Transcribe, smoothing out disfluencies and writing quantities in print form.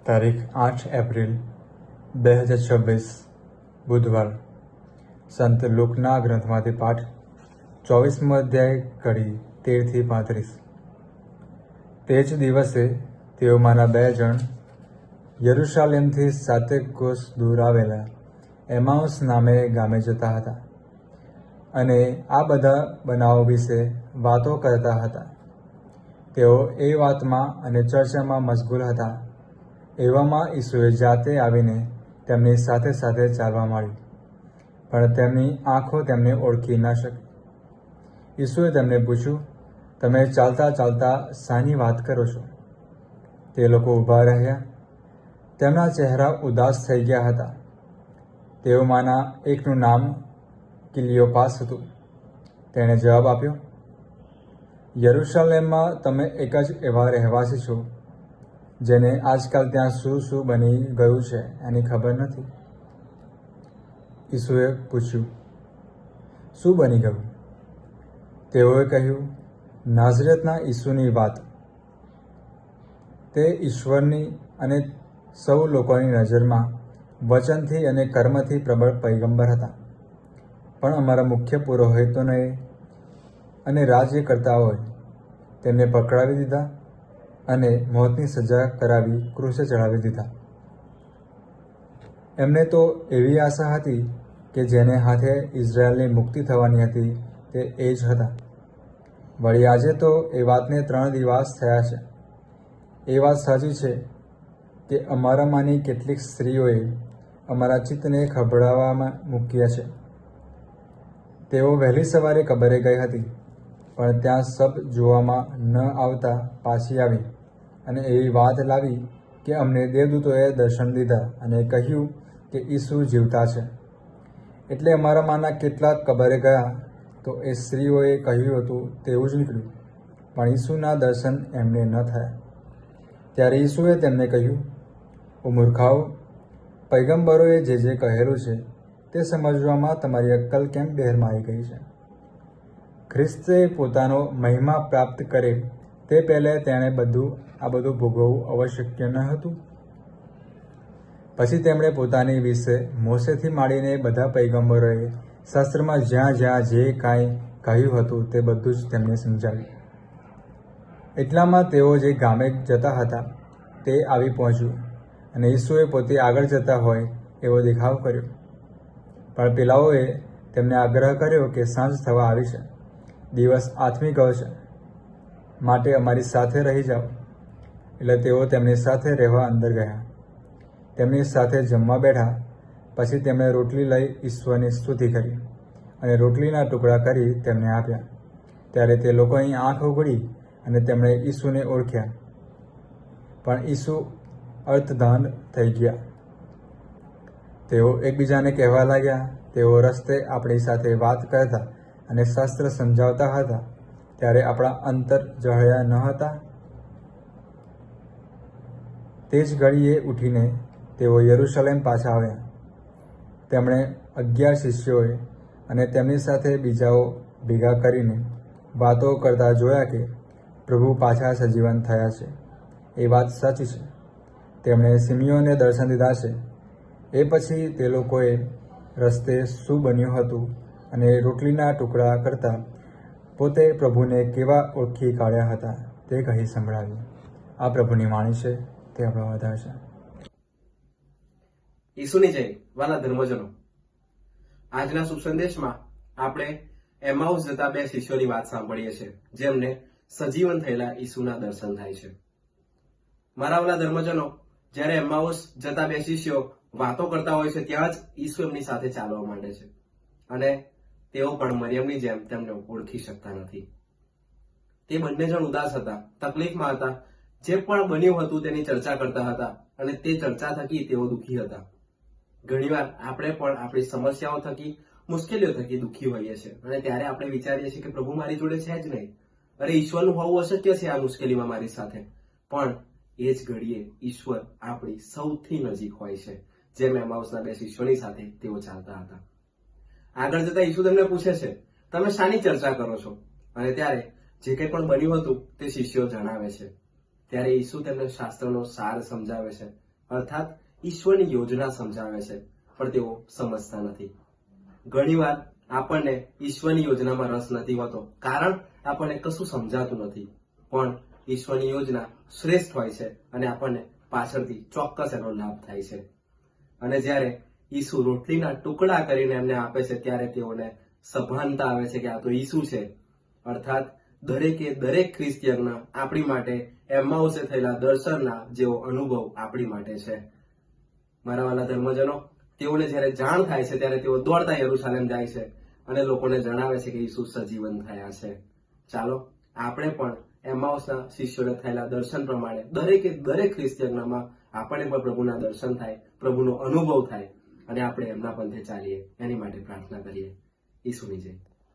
તારીખ 8 એપ્રિલ 2026 બુધવાર. સંત લુકના ગ્રંથમાંથી પાઠ 24મો અધ્યાય કડી 13-35. તે જ દિવસે તેઓમાંના 2 જણ યરુશાલેમથી 7 કોસ દૂર આવેલા એમાઉસ નામે ગામે જતા હતા અને આ બધા બનાવો વિશે વાતો કરતા હતા. તેઓ એ વાતમાં અને ચર્ચામાં મશગુલ હતા. એવામાં ઈસુએ જાતે આવીને તેમની સાથે સાથે ચાલવા માંડ્યું, પણ તેમની આંખો તેમને ઓળખી ન શકી. ઈસુએ તેમને પૂછ્યું, તમે ચાલતા ચાલતા શાની વાત કરો છો? તે લોકો ઊભા રહ્યા. તેમના ચહેરા ઉદાસ થઈ ગયા હતા. તેઓમાંના એકનું નામ કિલિયોપાસ હતું. તેણે જવાબ આપ્યો, યરુશાલેમમાં તમે એક જ એવા રહેવાસી છો જેને આજકાલ ત્યાં શું બની ગયું છે એની ખબર નથી. ઈસુએ પૂછ્યું, શું બની ગયું? તેઓએ કહ્યું, નાઝરેતના ઈસુની વાત. તે ઈશ્વરની અને સૌ લોકોની નજરમાં વચનથી અને કર્મથી પ્રબળ પૈગંબર હતા. પણ અમારા મુખ્ય પુરોહિતોને અને રાજ્યકર્તાઓએ તેમને પકડાવી દીધા અને મોતની સજા કરાવી ક્રૂસે ચડાવી દીધા. એમને તો એવી આશા હતી કે જેને હાથે ઇઝરાયલની મુક્તિ થવાની હતી તે એ જ હતા. વળી આજે તો એ વાતને 3 દિવસ થયા છે. એ વાત સાચી છે કે અમારામાંની કેટલીક સ્ત્રીઓએ અમારા ચિત્તને ખભડાવવામાં મૂક્યા છે. તેઓ વહેલી સવારે કબરે ગઈ હતી, પણ ત્યાં સબ જોવામાં ન આવતા પાછી આવી અને એવી વાત લાવી કે અમને દેવદૂતોએ દર્શન દીધા અને કહ્યું કે ઈસુ જીવતા છે. એટલે અમારામાંના કેટલાક કબરે ગયા તો એ સ્ત્રીઓએ કહ્યું હતું તેવું જ નીકળ્યું, પણ ઈસુના દર્શન એમને ન થયા. ત્યારે ઈસુએ તેમને કહ્યું, ઓ મૂર્ખાઓ, પૈગંબરોએ જે કહેલું છે તે સમજવામાં તમારી અક્કલ કેમ બહેરમાં આવી ગઈ છે? ખ્રિસ્તે પોતાનો મહિમા પ્રાપ્ત કરે તે પહેલાં તેણે આ બધું ભોગવવું આવશ્યક ન હતું? પછી તેમણે પોતાની વિશે મોશેથી માંડીને બધા પૈગંબરોએ શાસ્ત્રમાં જ્યાં જ્યાં જે કાંઈ કહ્યું હતું તે બધું જ તેમને સમજાવ્યું. એટલામાં તેઓ જે ગામે જતા હતા તે આવી પહોંચ્યું અને ઈસુએ પોતે આગળ જતા હોય એવો દેખાવ કર્યો. પણ પેલાઓએ તેમને આગ્રહ કર્યો કે સાંજ થવા આવી છે, દિવસ આથમી ગયો છે, માટે અમારી સાથે રહી જાઓ. એટલે તેઓ તેમની સાથે રહેવા અંદર ગયા. તેમની સાથે જમવા બેઠા. પછી તેમણે રોટલી લઈ ઈશ્વરની સ્તુતિ કરી અને રોટલીના ટુકડા કરી તેમને આપ્યા. ત્યારે તે લોકોની આંખ ઉઘડી અને તેમણે ઈસુને ઓળખ્યા. પણ ઈસુ અર્થધાન થઈ ગયા. તેઓ એકબીજાને કહેવા લાગ્યા, તેઓ રસ્તે આપણી સાથે વાત કરતા અને શાસ્ત્ર સમજાવતા હતા ત્યારે આપણા અંતર જળહયા ન હતા? તે જ ઘડીએ ઉઠીને તેઓ યરુશાલેમ પાછા આવ્યા. તેમણે 11 શિષ્યોએ અને તેમની સાથે બીજાઓ ભેગા કરીને વાતો કરતા જોયા કે પ્રભુ પાછા સજીવન થયા છે. એ વાત સાચી છે. તેમણે સિમિયોનને દર્શન દીધા છે. એ પછી તે લોકોએ રસ્તે શું બન્યું હતું અને રોટલીના ટુકડા કરતા પોતે પ્રભુને કેવા ઓળખી કાઢ્યા હતા તે કહી સંભળાવ્યું. આ પ્રભુની વાણી છે, તે આપણા વધાર છે. ઈસુની જય વાલા ધર્મજનો, આજના શુભ સંદેશમાં આપણે એમાઉસ જતા 2 શિષ્યોની વાત સાંભળીએ છીએ જેમને સજીવન થયેલા ઈસુના દર્શન થાય છે. મારા વાલા ધર્મજનો, જ્યારે એમાઉસ જતા 2 શિષ્યો વાતો કરતા હોય છે ત્યાં જ ઈસુ એમની સાથે ચાલવા માંડે છે અને તેઓ પણ મરિયમની જેમ તેમને ઓળખી શકતા નથી. તે બંને જણ ઉદાસ હતા, તકલીફમાં હતા. જે પણ બન્યું હતું તેની ચર્ચા કરતા હતા અને તે ચર્ચા થકી તેઓ દુઃખી હતા. ઘણીવાર આપણે પણ આપણી સમસ્યાઓ થકી, મુશ્કેલીઓ થકી દુઃખી હોઈએ છીએ અને ત્યારે આપણે વિચારીએ છીએ કે પ્રભુ મારી જોડે છે જ નહીં. અરે ઈશ્વરનું હોવું અશક્ય છે આ મુશ્કેલીમાં મારી સાથે. પણ એ જ ઘડીએ ઈશ્વર આપણી સૌથી નજીક હોય છે, જેમ એમાઉસના 2 શિષ્યોની સાથે તેઓ ચાલતા હતા. આગળ જતા ઈસુ તેમને પૂછે છે, તમે શાની ચર્ચા કરો છો? અને ત્યારે જે કંઈ પણ બન્યું હતું તે શિષ્યો જણાવે છે. ત્યારે ઈસુ તેમને શાસ્ત્રનો સાર સમજાવે છે અર્થાત ઈશ્વરની યોજના સમજાવે છે, પણ તેઓ સમજતા નથી. ઘણીવાર આપણને ઈશ્વરની યોજનામાં રસ નથી હોતો, કારણ આપણને કશું સમજાતું નથી. પણ ઈશ્વરની યોજના શ્રેષ્ઠ હોય છે અને આપણને પાછળથી ચોક્કસ એનો લાભ થાય છે. અને જ્યારે ઈસુ રોટલીના ટુકડા કરીને એમને આપે છે, ત્યારે તેઓને સભાનતા આવે છે કે આ તો ઈસુ છે. અર્થાત દરેક ખ્રિસ્ત યજ્ઞ આપણી માટે એમ્માઉસે થયેલા દર્શનના જેવો અનુભવ આપણી માટે છે. મારા વાલા ધર્મજનો, તેઓને જ્યારે જાણ થાય છે ત્યારે તેઓ દોડતા યરૂશાલેમ જાય છે અને લોકોને જણાવે છે કે ઈસુ સજીવન થયા છે. ચાલો આપણે પણ એમ્માઉસના શિષ્યોને થયેલા દર્શન પ્રમાણે દરેક ખ્રિસ્ત યજ્ઞમાં આપણે પણ પ્રભુના દર્શન થાય, પ્રભુનો અનુભવ થાય અને આપણે એમના પંથે ચાલીએ, એની માટે પ્રાર્થના કરીએ. ઈસુની જય.